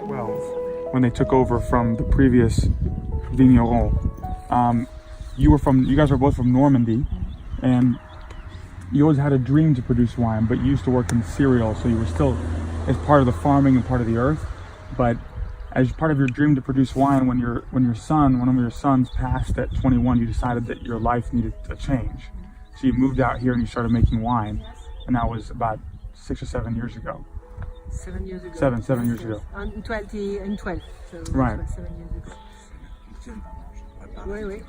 Well, when they took over from the previous vigneron, you guys were both from Normandy, and you always had a dream to produce wine, but you used to work in cereal, so you were still as part of the farming and part of the earth. But as part of your dream to produce wine, when one of your sons passed at 21, you decided that your life needed a change. So you moved out here and you started making wine, and that was about 6 or 7 years ago. 7 years ago. Seven years ago. In 12. So right. 7 years ago. Oui.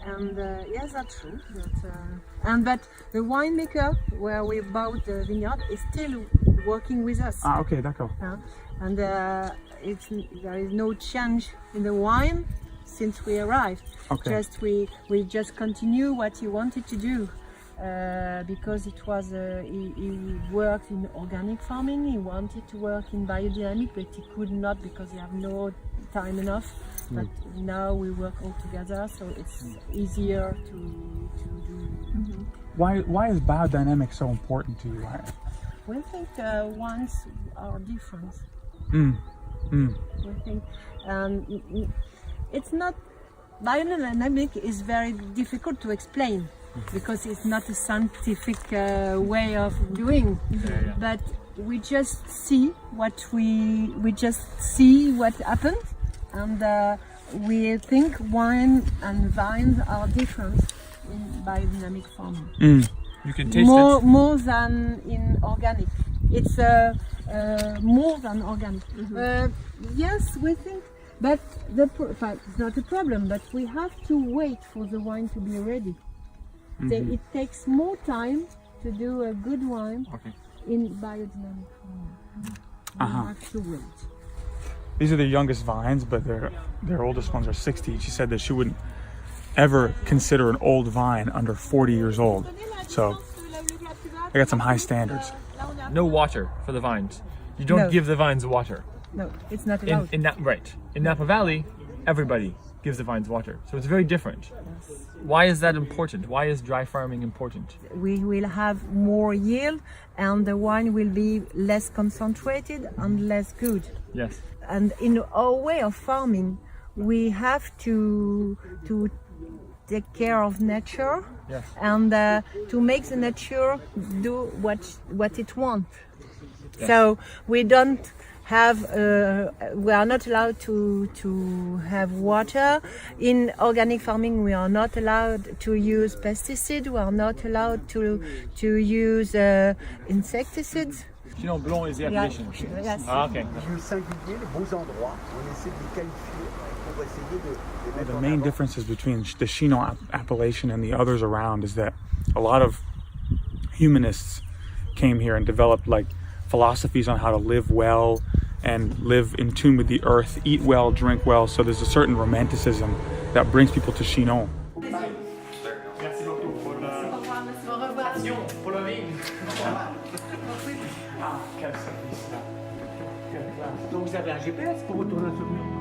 And yes, that's true. But the winemaker where we bought the vineyard is still working with us. Ah, okay, d'accord. And there is no change in the wine since we arrived. Okay. We just continue what he wanted to do. Because it was he worked in organic farming. He wanted to work in biodynamic, but he could not because he have no time enough. But now we work all together, so it's easier to do. Why is biodynamic so important to you? We think wines are different. We think it's not biodynamic is very difficult to explain. Because it's not a scientific way of doing, but we just see what happens, and we think wine and vines are different in biodynamic farming. You can taste it more than in organic. It's more than organic. Yes, we think, but it's not a problem. But we have to wait for the wine to be ready. It takes more time to do a good wine in biodynamic farming. You have to wait. These are the youngest vines, but their oldest ones are 60. She said that she wouldn't ever consider an old vine under 40 years old. So I got some high standards. No water for the vines. You don't give the vines water. No, it's not allowed. In Napa Valley, everybody gives the vines water. So it's very different. Why is that important? Why is dry farming important? We will have more yield and the wine will be less concentrated and less good. Yes. And in our way of farming, we have to take care of nature and to make the nature do what it wants. Yes. So we don't have we are not allowed to have water. In organic farming we are not allowed to use pesticides, we are not allowed to use insecticides. Chinon Blond is the appellation. Yes. Okay. The main differences between the Chinon appellation and the others around is that a lot of humanists came here and developed philosophies on how to live well and live in tune with the earth, eat well, drink well. So there's a certain romanticism that brings people to Chinon. Donc vous avez un GPS pour retourner en souvenir.